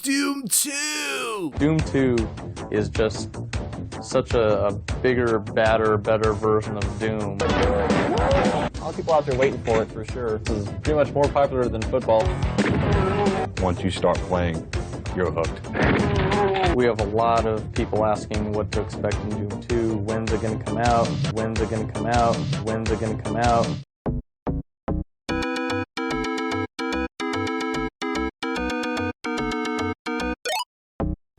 Doom 2! Doom 2 is just such a bigger, badder, better version of Doom. A lot of people out there waiting for it, for sure. This is pretty much more popular than football. Once you start playing, you're hooked. We have a lot of people asking what to expect in Doom 2. When's it going to come out? When's it going to come out? When's it going to come out?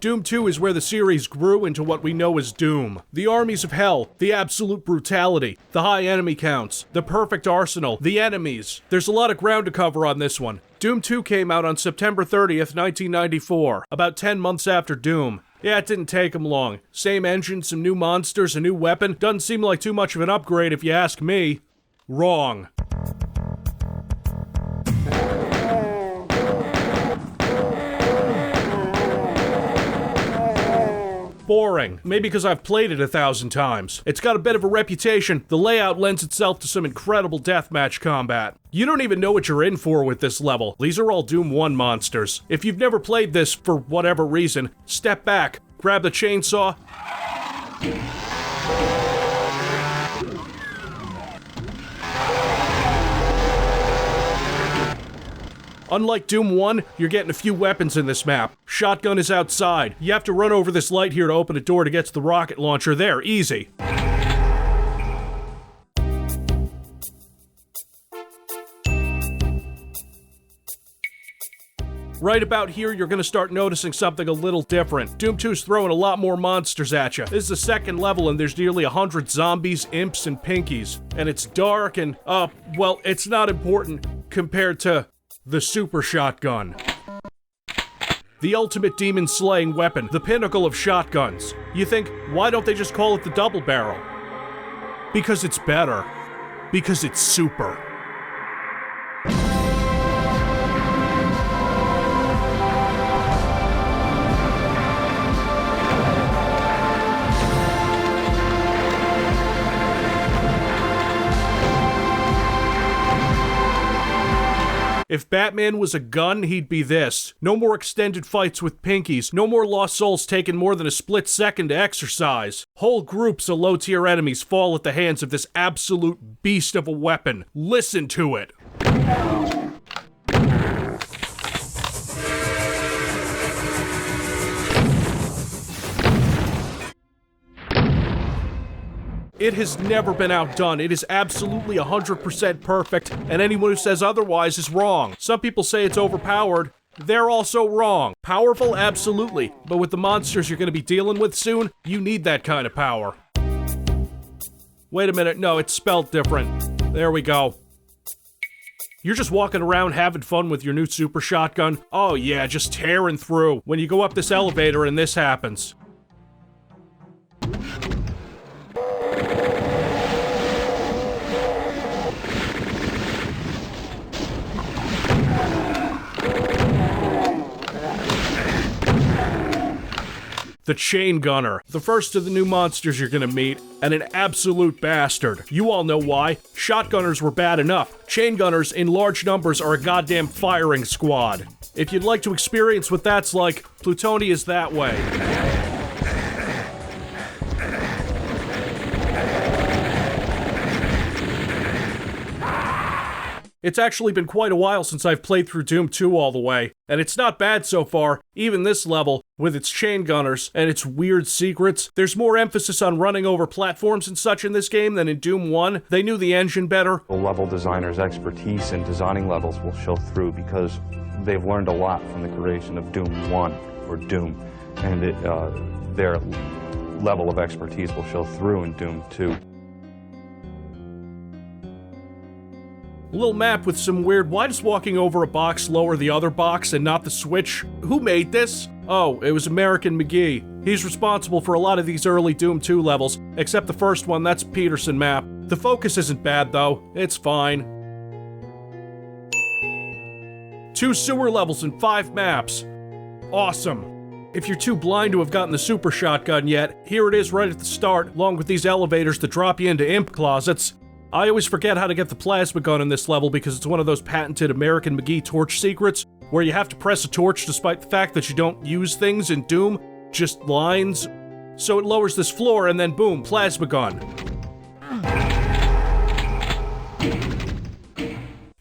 Doom 2 is where the series grew into what we know as Doom. The armies of hell, the absolute brutality, the high enemy counts, the perfect arsenal, the enemies. There's a lot of ground to cover on this one. Doom 2 came out on September 30th, 1994, about 10 months after Doom. Yeah, it didn't take them long. Same engine, some new monsters, a new weapon. Doesn't seem like too much of an upgrade if you ask me. Wrong. Boring. Maybe because I've played it 1,000 times. It's got a bit of a reputation. The layout lends itself to some incredible deathmatch combat. You don't even know what you're in for with this level. These are all Doom 1 monsters. If you've never played this for whatever reason, step back, grab the chainsaw, unlike Doom 1, you're getting a few weapons in this map. Shotgun is outside. You have to run over this light here to open a door to get to the rocket launcher. There, easy. Right about here, you're gonna start noticing something a little different. Doom 2's throwing a lot more monsters at you. This is the second level and there's nearly 100 zombies, imps, and pinkies. And it's dark and, well, it's not important compared to the super shotgun. The ultimate demon-slaying weapon, the pinnacle of shotguns. You think, why don't they just call it the double barrel? Because it's better. Because it's super. If Batman was a gun, he'd be this. No more extended fights with pinkies. No more lost souls taking more than a split second to exercise. Whole groups of low-tier enemies fall at the hands of this absolute beast of a weapon. Listen to it. It has never been outdone. It is absolutely 100% perfect, and anyone who says otherwise is wrong. Some people say it's overpowered. They're also wrong. Powerful? Absolutely. But with the monsters you're going to be dealing with soon, you need that kind of power. Wait a minute. No, it's spelled different. There we go. You're just walking around having fun with your new super shotgun. Oh yeah, just tearing through. When you go up this elevator and this happens. The Chain Gunner, the first of the new monsters you're gonna meet, and an absolute bastard. You all know why. Shotgunners were bad enough. Chain Gunners in large numbers are a goddamn firing squad. If you'd like to experience what that's like, Plutonia's that way. It's actually been quite a while since I've played through Doom 2 all the way, and it's not bad so far. Even this level, with its chain gunners and its weird secrets, there's more emphasis on running over platforms and such in this game than in Doom 1. They knew the engine better. The level designer's expertise in designing levels will show through because they've learned a lot from the creation of Doom 1, or Doom, and their level of expertise will show through in Doom 2. A little map with some weird, why does walking over a box lower the other box and not the switch? Who made this? Oh, it was American McGee. He's responsible for a lot of these early Doom 2 levels, except the first one, that's Peterson map. The focus isn't bad though, it's fine. 2 sewer levels and 5 maps. Awesome. If you're too blind to have gotten the super shotgun yet, here it is right at the start, along with these elevators that drop you into imp closets. I always forget how to get the plasma gun in this level because it's one of those patented American McGee torch secrets, where you have to press a torch despite the fact that you don't use things in Doom, just lines. So it lowers this floor and then boom, plasma gun.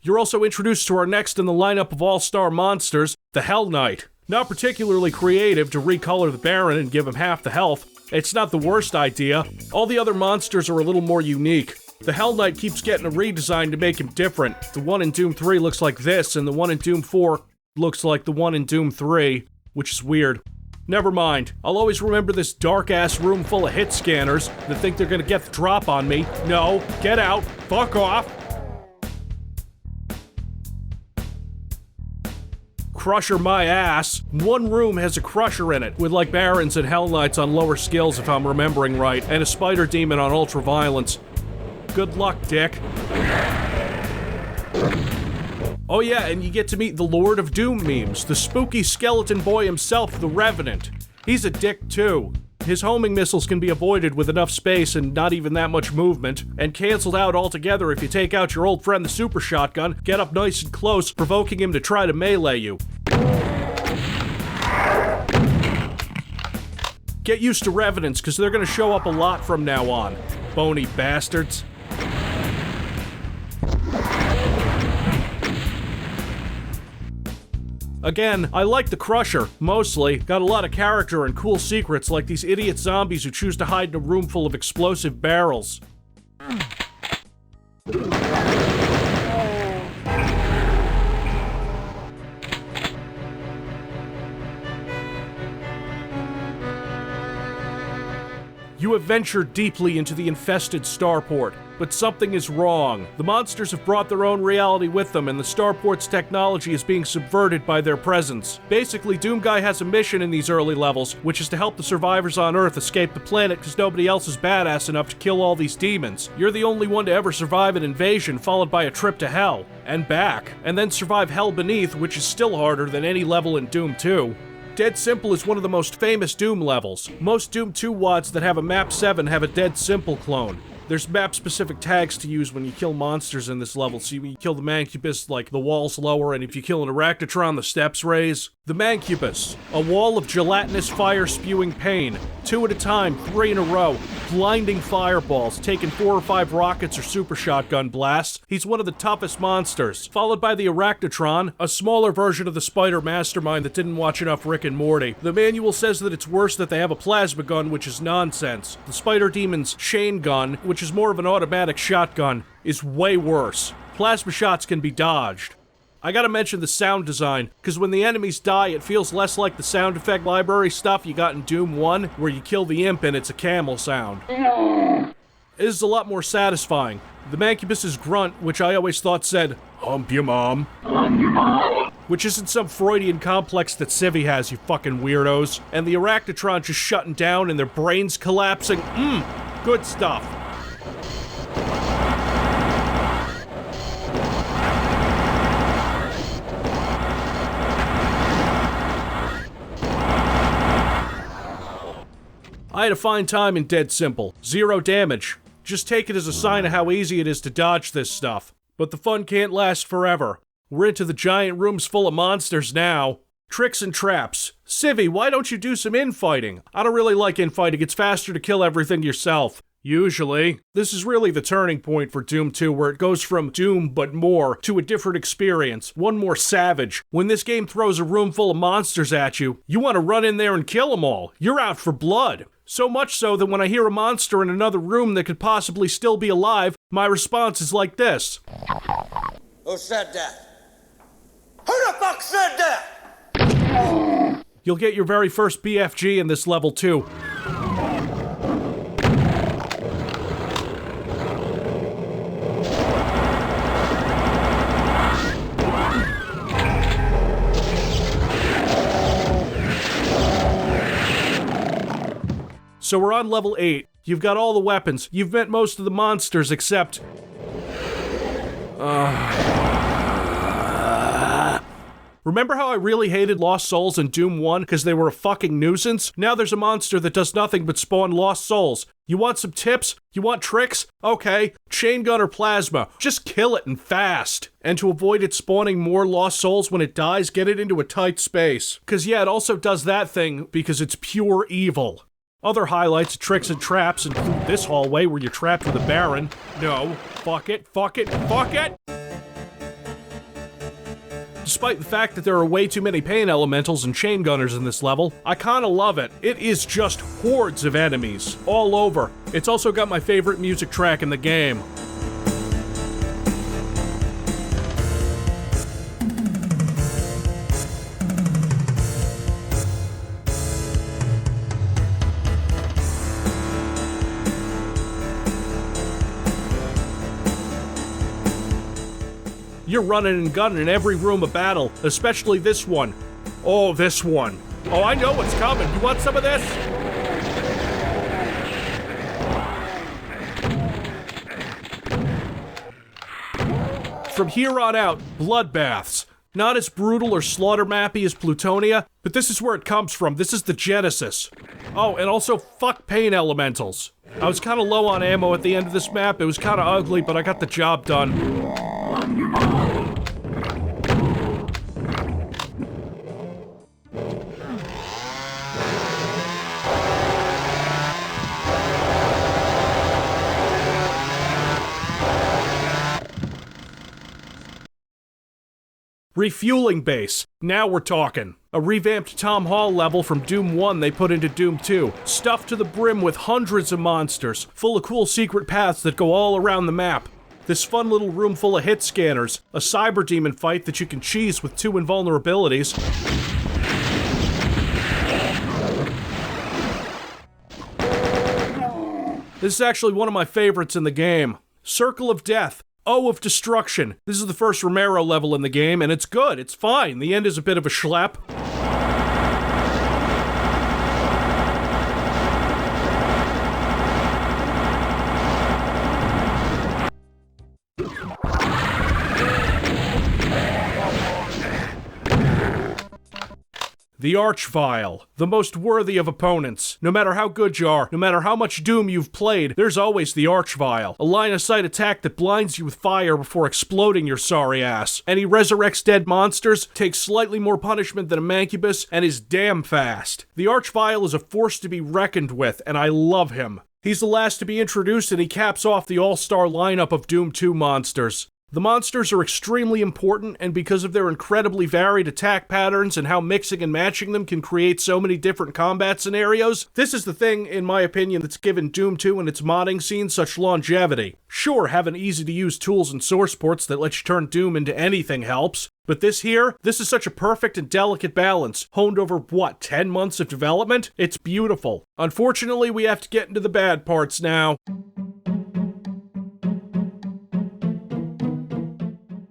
You're also introduced to our next in the lineup of all-star monsters, the Hell Knight. Not particularly creative to recolor the Baron and give him half the health. It's not the worst idea. All the other monsters are a little more unique. The Hell Knight keeps getting a redesign to make him different. The one in Doom 3 looks like this, and the one in Doom 4 looks like the one in Doom 3, which is weird. Never mind. I'll always remember this dark-ass room full of hit scanners that think they're gonna get the drop on me. No, get out, fuck off. Crusher my ass. One room has a crusher in it, with like Barons and Hell Knights on lower skills if I'm remembering right, and a Spider Demon on ultra violence. Good luck, dick. Oh yeah, and you get to meet the Lord of Doom memes, the spooky skeleton boy himself, the Revenant. He's a dick too. His homing missiles can be avoided with enough space and not even that much movement, and cancelled out altogether if you take out your old friend the Super Shotgun, get up nice and close, provoking him to try to melee you. Get used to Revenants, because they're going to show up a lot from now on. Bony bastards. Again, I like the Crusher, mostly. Got a lot of character and cool secrets like these idiot zombies who choose to hide in a room full of explosive barrels. You have ventured deeply into the infested starport, but something is wrong. The monsters have brought their own reality with them, and the starport's technology is being subverted by their presence. Basically, Doomguy has a mission in these early levels, which is to help the survivors on Earth escape the planet because nobody else is badass enough to kill all these demons. You're the only one to ever survive an invasion, followed by a trip to Hell, and back, and then survive Hell Beneath, which is still harder than any level in Doom 2. Dead Simple is one of the most famous Doom levels. Most Doom 2 WADs that have a Map 7 have a Dead Simple clone. There's map-specific tags to use when you kill monsters in this level. So when you kill the Mancubus, like, the walls lower, and if you kill an Arachnotron, the steps raise. The Mancubus, a wall of gelatinous fire-spewing pain. 2 at a time, 3 in a row. Blinding fireballs, taking 4 or 5 rockets or super shotgun blasts. He's one of the toughest monsters. Followed by the Arachnotron, a smaller version of the Spider Mastermind that didn't watch enough Rick and Morty. The manual says that it's worse that they have a plasma gun, which is nonsense. The Spider Demon's chain gun, which is more of an automatic shotgun, is way worse. Plasma shots can be dodged. I gotta mention the sound design, because when the enemies die, it feels less like the sound effect library stuff you got in Doom 1, where you kill the imp and it's a camel sound. It is a lot more satisfying. The Mancubus's grunt, which I always thought said, "Hump your mom," which isn't some Freudian complex that Civvie has, you fucking weirdos. And the Arachnotron just shutting down and their brains collapsing. Good stuff. I had a fine time in Dead Simple. 0 damage. Just take it as a sign of how easy it is to dodge this stuff. But the fun can't last forever. We're into the giant rooms full of monsters now. Tricks and traps. Civvie, why don't you do some infighting? I don't really like infighting. It's faster to kill everything yourself. Usually. This is really the turning point for Doom 2, where it goes from Doom but more to a different experience, one more savage. When this game throws a room full of monsters at you, you want to run in there and kill them all. You're out for blood. So much so that when I hear a monster in another room that could possibly still be alive, my response is like this. Who said that? Who the fuck said that? You'll get your very first BFG in this level too. So we're on level 8. You've got all the weapons. You've met most of the monsters except... Remember how I really hated Lost Souls in Doom 1 because they were a fucking nuisance? Now there's a monster that does nothing but spawn Lost Souls. You want some tips? You want tricks? Okay, chain gun or plasma. Just kill it and fast. And to avoid it spawning more Lost Souls when it dies, get it into a tight space. Cause yeah, it also does that thing because it's pure evil. Other highlights, tricks, and traps include this hallway where you're trapped with a Baron. No, fuck it, fuck it, fuck it! Despite the fact that there are way too many pain elementals and chain gunners in this level, I kinda love it. It is just hordes of enemies, all over. It's also got my favorite music track in the game. You're running and gunning in every room of battle, especially this one. Oh, this one. Oh, I know what's coming. You want some of this? From here on out, bloodbaths. Not as brutal or slaughter-mappy as Plutonia, but this is where it comes from. This is the genesis. Oh, and also fuck pain elementals. I was kinda low on ammo at the end of this map. It was kinda ugly, but I got the job done. Refueling base. Now we're talking. A revamped Tom Hall level from Doom 1 they put into Doom 2. Stuffed to the brim with hundreds of monsters, full of cool secret paths that go all around the map. This fun little room full of hit scanners, a cyber demon fight that you can cheese with 2 invulnerabilities. This is actually one of my favorites in the game. Circle of Death. O of Destruction. This is the first Romero level in the game, and it's good, it's fine. The end is a bit of a schlep. The Archvile, the most worthy of opponents. No matter how good you are, no matter how much Doom you've played, there's always the Archvile. A line-of-sight attack that blinds you with fire before exploding your sorry ass. And he resurrects dead monsters, takes slightly more punishment than a Mancubus, and is damn fast. The Archvile is a force to be reckoned with, and I love him. He's the last to be introduced, and he caps off the all-star lineup of Doom 2 monsters. The monsters are extremely important, and because of their incredibly varied attack patterns and how mixing and matching them can create so many different combat scenarios, this is the thing, in my opinion, that's given Doom 2 and its modding scene such longevity. Sure, having easy-to-use tools and source ports that let you turn Doom into anything helps, but this is such a perfect and delicate balance, honed over, what, 10 months of development? It's beautiful. Unfortunately, we have to get into the bad parts now.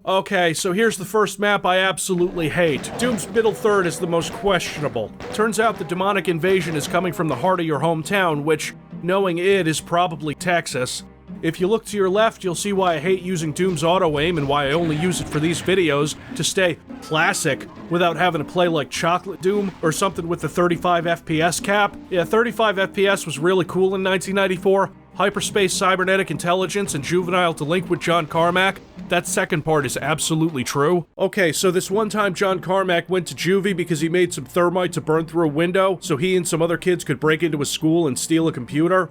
Okay, so here's the first map I absolutely hate. Doom's middle third is the most questionable. Turns out the demonic invasion is coming from the heart of your hometown, which, knowing it, is probably Texas. If you look to your left, you'll see why I hate using Doom's auto-aim and why I only use it for these videos, to stay classic without having to play like Chocolate Doom or something with the 35 FPS cap. Yeah, 35 FPS was really cool in 1994. Hyperspace cybernetic intelligence and juvenile delinquent John Carmack. That second part is absolutely true. Okay, so this one time John Carmack went to juvie because he made some thermite to burn through a window so he and some other kids could break into a school and steal a computer.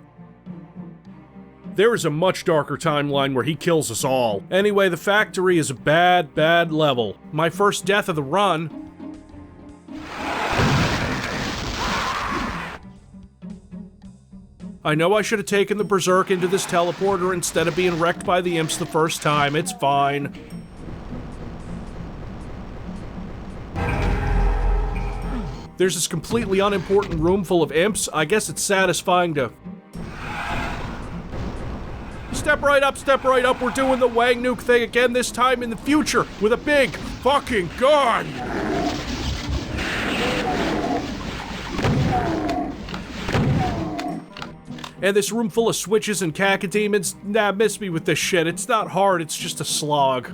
There is a much darker timeline where he kills us all. Anyway, the factory is a bad, bad level. My first death of the run. I know I should have taken the Berserk into this teleporter instead of being wrecked by the imps the first time. It's fine. There's this completely unimportant room full of imps. I guess it's satisfying to... Step right up, we're doing the Wang Nuke thing again, this time in the future, with a big fucking gun! And this room full of switches and cacodemons, nah, miss me with this shit. It's not hard, it's just a slog.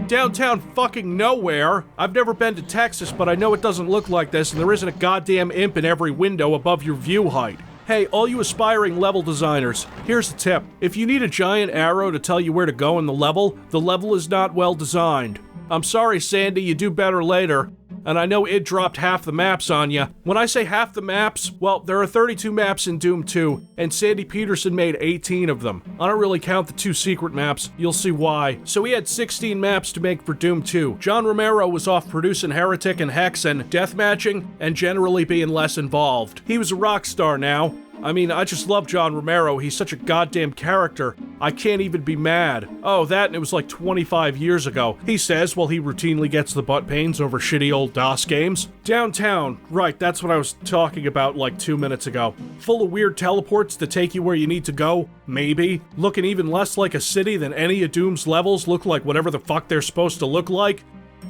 Downtown fucking nowhere. I've never been to Texas, but I know it doesn't look like this, and there isn't a goddamn imp in every window above your view height. Hey, all you aspiring level designers, here's a tip. If you need a giant arrow to tell you where to go in the level is not well designed. I'm sorry, Sandy, you do better later. And I know it dropped half the maps on ya. When I say half the maps, well, there are 32 maps in Doom 2, and Sandy Peterson made 18 of them. I don't really count the 2 secret maps, you'll see why. So he had 16 maps to make for Doom 2. John Romero was off producing Heretic and Hex and deathmatching, and generally being less involved. He was a rock star now. I mean, I just love John Romero. He's such a goddamn character. I can't even be mad. Oh, that and it was like 25 years ago. He says while he routinely gets the butt pains over shitty old DOS games. Downtown. Right, that's what I was talking about like 2 minutes ago. Full of weird teleports to take you where you need to go. Maybe. Looking even less like a city than any of Doom's levels look like whatever the fuck they're supposed to look like.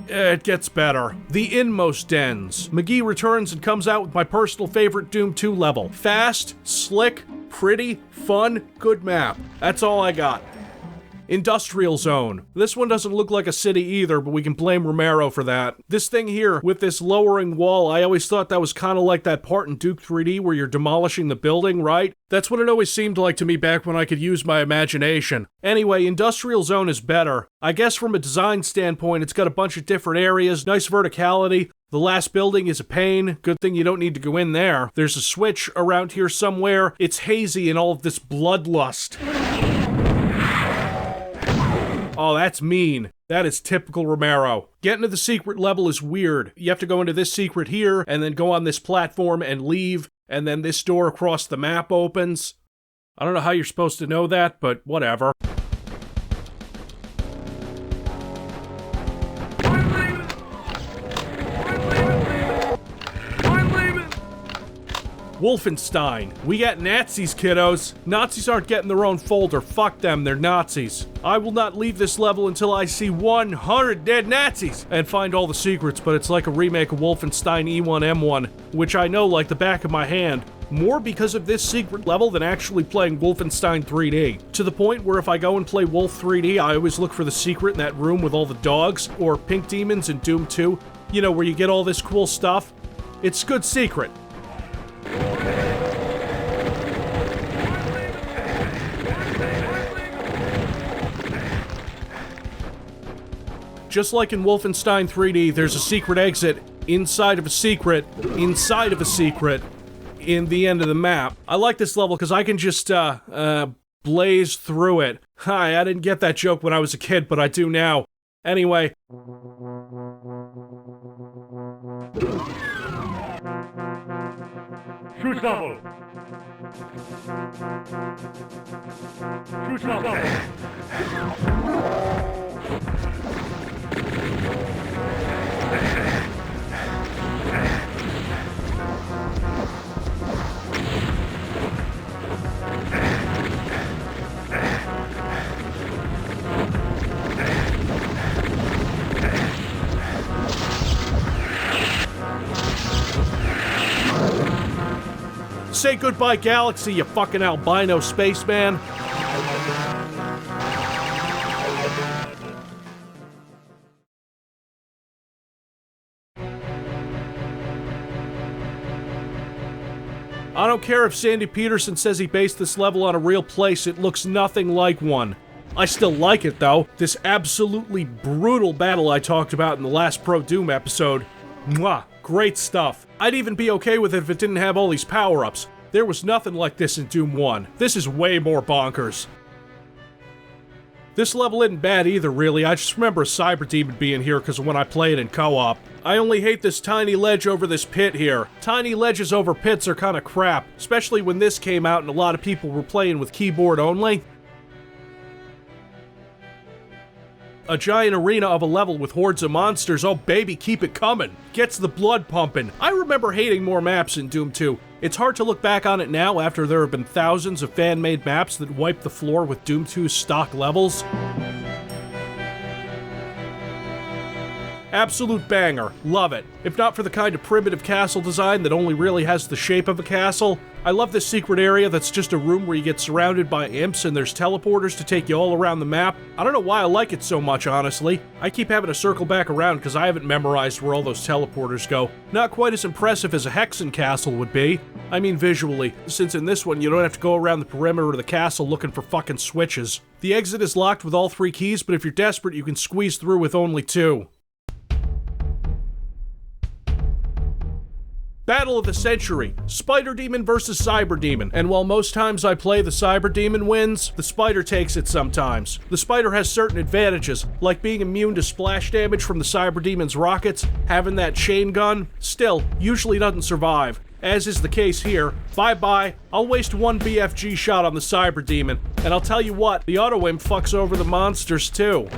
It gets better. The Inmost Dens. McGee returns and comes out with my personal favorite Doom 2 level. Fast, slick, pretty, fun, good map. That's all I got. Industrial Zone. This one doesn't look like a city either, but we can blame Romero for that. This thing here, with this lowering wall, I always thought that was kind of like that part in Duke 3D where you're demolishing the building, right? That's what it always seemed like to me back when I could use my imagination. Anyway, Industrial Zone is better. I guess from a design standpoint, it's got a bunch of different areas, nice verticality. The last building is a pain. Good thing you don't need to go in there. There's a switch around here somewhere. It's hazy in all of this bloodlust. Oh, that's mean. That is typical Romero. Getting to the secret level is weird. You have to go into this secret here, and then go on this platform and leave, and then this door across the map opens. I don't know how you're supposed to know that, but whatever. Wolfenstein. We got Nazis, kiddos. Nazis aren't getting their own folder. Fuck them, they're Nazis. I will not leave this level until I see 100 dead Nazis and find all the secrets, but it's like a remake of Wolfenstein E1M1, which I know like the back of my hand. More because of this secret level than actually playing Wolfenstein 3D. To the point where if I go and play Wolf 3D, I always look for the secret in that room with all the dogs, or Pink Demons in Doom 2. You know, where you get all this cool stuff. It's good secret. Just like in Wolfenstein 3D, there's a secret exit inside of a secret, inside of a secret, in the end of the map. I like this level because I can just, blaze through it. Hi, I didn't get that joke when I was a kid, but I do now. Anyway. Shoot level! Shoot level! Say goodbye, Galaxy, you fucking albino spaceman. I don't care if Sandy Peterson says he based this level on a real place, it looks nothing like one. I still like it, though. This absolutely brutal battle I talked about in the last Pro Doom episode. Mwah, great stuff. I'd even be okay with it if it didn't have all these power-ups. There was nothing like this in Doom 1. This is way more bonkers. This level isn't bad either, really. I just remember a Cyber Demon being here because of when I played in co-op. I only hate this tiny ledge over this pit here. Tiny ledges over pits are kind of crap, especially when this came out and a lot of people were playing with keyboard only. A giant arena of a level with hordes of monsters, oh baby, keep it coming. Gets the blood pumping. I remember hating more maps in Doom 2. It's hard to look back on it now after there have been thousands of fan-made maps that wipe the floor with Doom 2's stock levels. Absolute banger. Love it. If not for the kind of primitive castle design that only really has the shape of a castle, I love this secret area that's just a room where you get surrounded by imps and there's teleporters to take you all around the map. I don't know why I like it so much, honestly. I keep having to circle back around because I haven't memorized where all those teleporters go. Not quite as impressive as a Hexen castle would be. I mean visually, since in this one you don't have to go around the perimeter of the castle looking for fucking switches. The exit is locked with all 3 keys, but if you're desperate you can squeeze through with only 2. Battle of the Century, Spider Demon versus Cyber Demon, and while most times I play the Cyber Demon wins, the Spider takes it sometimes. The Spider has certain advantages, like being immune to splash damage from the Cyber Demon's rockets, having that chain gun, still, usually doesn't survive. As is the case here. Bye-bye, I'll waste 1 BFG shot on the Cyber Demon, and I'll tell you what, the Auto Imp fucks over the monsters too.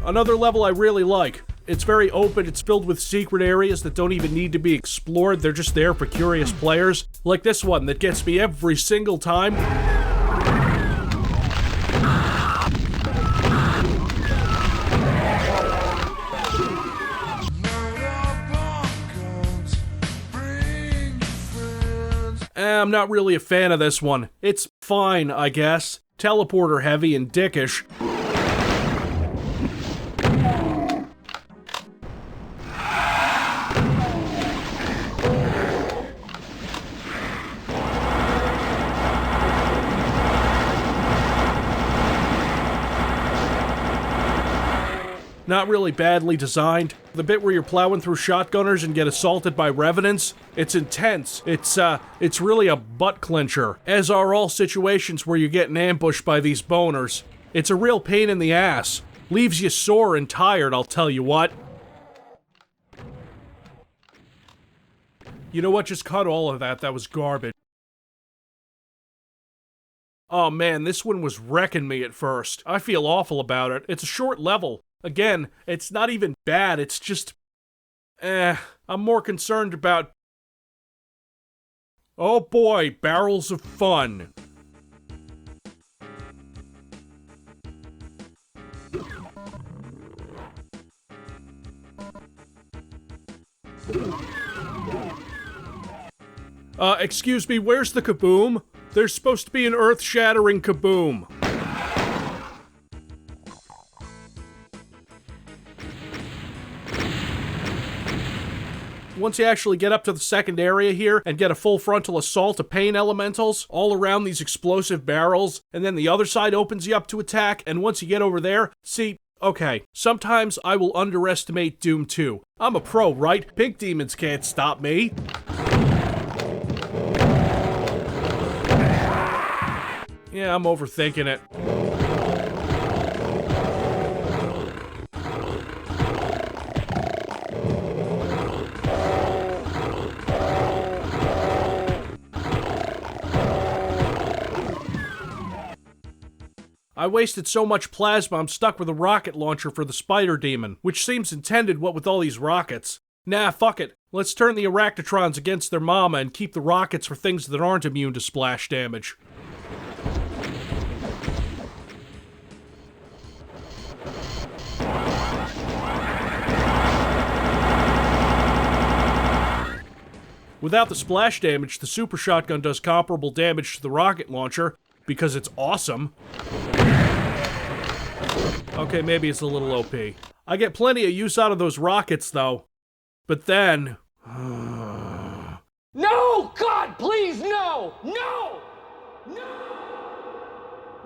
Another level I really like. It's very open, it's filled with secret areas that don't even need to be explored, they're just there for curious players. Like this one that gets me every single time. I'm not really a fan of this one. It's fine, I guess. Teleporter heavy and dickish. Not really badly designed. The bit where you're plowing through shotgunners and get assaulted by revenants, it's intense. It's really a butt clincher, as are all situations where you're getting ambushed by these boners. It's a real pain in the ass. Leaves you sore and tired, I'll tell you what. You know what? Just cut all of that. That was garbage. Oh man, this one was wrecking me at first. I feel awful about it. It's a short level. Again, it's not even bad, it's just... I'm more concerned about... Oh boy, barrels of fun. Excuse me, where's the kaboom? There's supposed to be an earth-shattering kaboom. Once you actually get up to the second area here and get a full frontal assault of pain elementals all around these explosive barrels, and then the other side opens you up to attack, and once you get over there, see, okay, sometimes I will underestimate Doom 2. I'm a pro, right? Pink demons can't stop me. Yeah, I'm overthinking it. I wasted so much plasma I'm stuck with a rocket launcher for the Spider Demon, which seems intended what with all these rockets. Nah, fuck it. Let's turn the Arachnotrons against their mama and keep the rockets for things that aren't immune to splash damage. Without the splash damage, the super shotgun does comparable damage to the rocket launcher, because it's awesome. Okay, maybe it's a little OP. I get plenty of use out of those rockets, though. But then... No! God, please, no! No! No!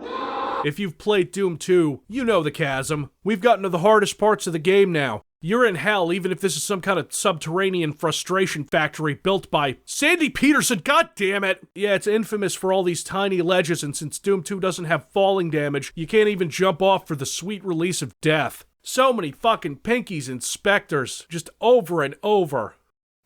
No! If you've played Doom 2, you know the chasm. We've gotten to the hardest parts of the game now. You're in hell, even if this is some kind of subterranean frustration factory built by Sandy Peterson, goddammit! Yeah, it's infamous for all these tiny ledges, and since Doom 2 doesn't have falling damage, you can't even jump off for the sweet release of death. So many fucking pinkies and specters, just over and over.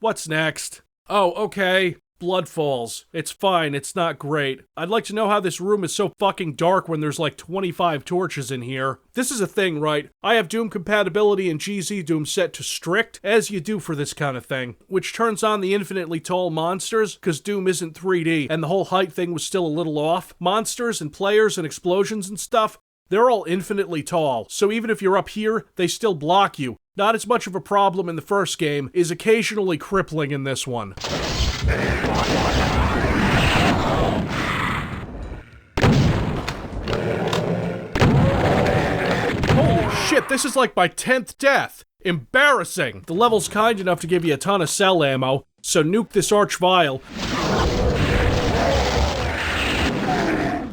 What's next? Oh, okay. Blood falls. It's fine, it's not great. I'd like to know how this room is so fucking dark when there's like 25 torches in here. This is a thing, right? I have Doom compatibility and GZ Doom set to strict, as you do for this kind of thing, which turns on the infinitely tall monsters, cause Doom isn't 3D, and the whole height thing was still a little off. Monsters and players and explosions and stuff, They're all infinitely tall, so even if you're up here, they still block you. Not as much of a problem in the first game, is occasionally crippling in this one. Holy shit, this is like my 10th death. Embarrassing. The level's kind enough to give you a ton of cell ammo, so nuke this arch-vile.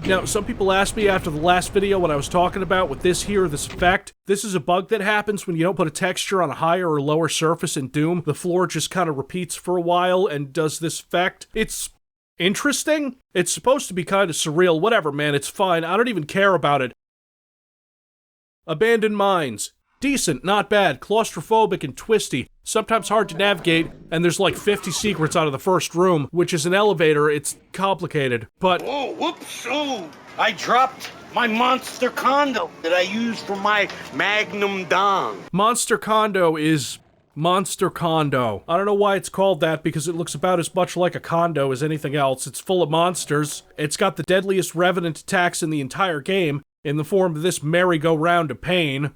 Now, some people asked me after the last video what I was talking about with this effect. This is a bug that happens when you don't put a texture on a higher or lower surface in Doom. The floor just kind of repeats for a while and does this effect. It's interesting. It's supposed to be kind of surreal. Whatever, man, it's fine. I don't even care about it. Abandoned Mines. Decent, not bad, claustrophobic and twisty, sometimes hard to navigate, and there's like 50 secrets out of the first room, which is an elevator. It's complicated, but... Oh, whoops, oh, I dropped my monster condo that I used for my Magnum Dong. Monster Condo is... Monster Condo. I don't know why it's called that, because it looks about as much like a condo as anything else. It's full of monsters. It's got the deadliest revenant attacks in the entire game, in the form of this merry-go-round of pain.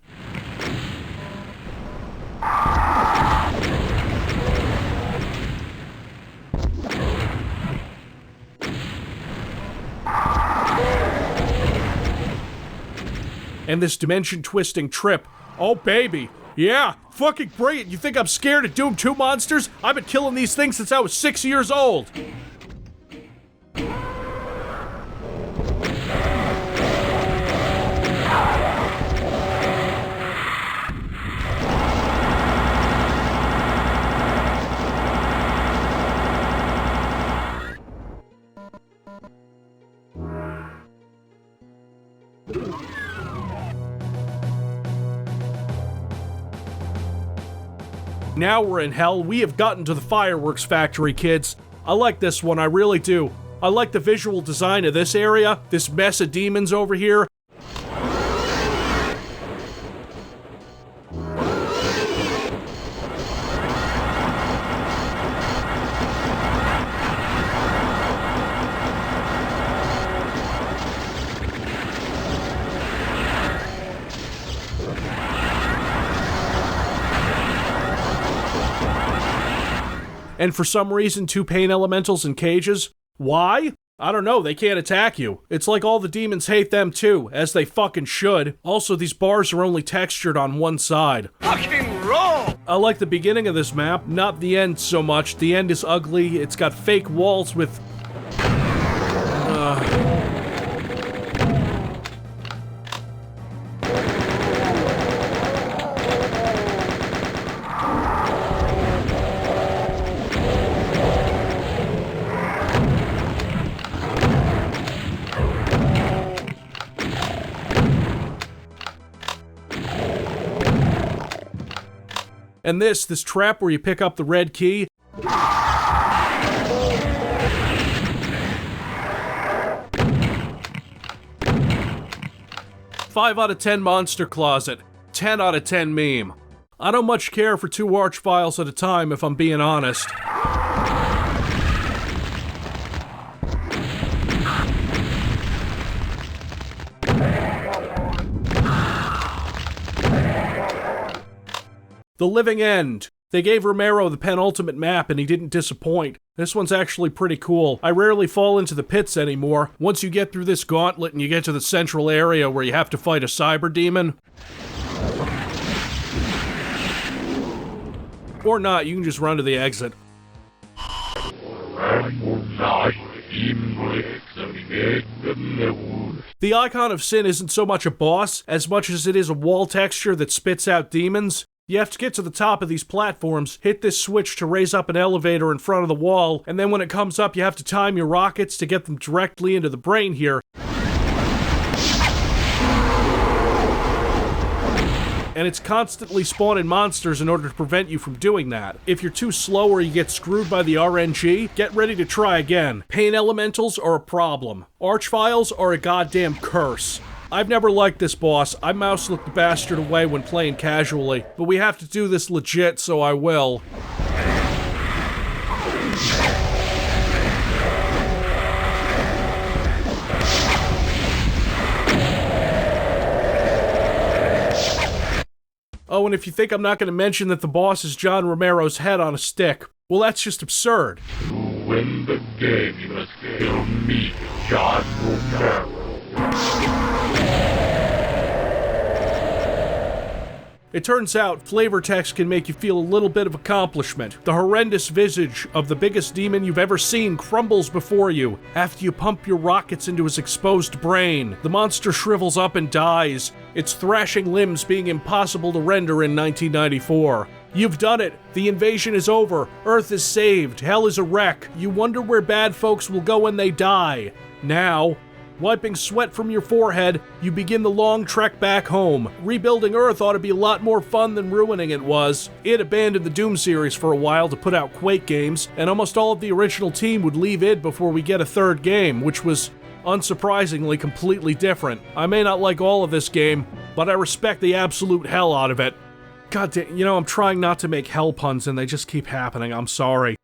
And this dimension-twisting trip. Oh, baby. Yeah, fucking brilliant. You think I'm scared of Doom 2 monsters? I've been killing these things since I was 6 years old. Now we're in hell. We have gotten to the fireworks factory, kids. I like this one, I really do. I like the visual design of this area, this mess of demons over here. And for some reason, 2 pain elementals in cages. Why? I don't know, they can't attack you. It's like all the demons hate them too, as they fucking should. Also, these bars are only textured on one side. Fucking roll! I like the beginning of this map, not the end so much. The end is ugly, it's got fake walls with... And this trap where you pick up the red key. 5 out of 10 Monster Closet. 10 out of 10 meme. I don't much care for 2 arch files at a time, if I'm being honest. The Living End. They gave Romero the penultimate map and he didn't disappoint. This one's actually pretty cool. I rarely fall into the pits anymore. Once you get through this gauntlet and you get to the central area where you have to fight a cyber demon. Or not, you can just run to the exit. The Icon of Sin isn't so much a boss, as much as it is a wall texture that spits out demons. You have to get to the top of these platforms, hit this switch to raise up an elevator in front of the wall, and then when it comes up you have to time your rockets to get them directly into the brain here. And it's constantly spawning monsters in order to prevent you from doing that. If you're too slow or you get screwed by the RNG, get ready to try again. Pain elementals are a problem. Archviles are a goddamn curse. I've never liked this boss. I mouse-licked the bastard away when playing casually, but we have to do this legit, so I will. Oh, and if you think I'm not going to mention that the boss is John Romero's head on a stick, well, that's just absurd. To win the game, you must kill me, John Romero. It turns out, flavor text can make you feel a little bit of accomplishment. The horrendous visage of the biggest demon you've ever seen crumbles before you after you pump your rockets into his exposed brain. The monster shrivels up and dies, its thrashing limbs being impossible to render in 1994. You've done it. The invasion is over. Earth is saved. Hell is a wreck. You wonder where bad folks will go when they die. Now, wiping sweat from your forehead, you begin the long trek back home. Rebuilding Earth ought to be a lot more fun than ruining it was. It abandoned the Doom series for a while to put out Quake games, and almost all of the original team would leave it before we get a third game, which was, unsurprisingly, completely different. I may not like all of this game, but I respect the absolute hell out of it. God damn, I'm trying not to make hell puns and they just keep happening, I'm sorry.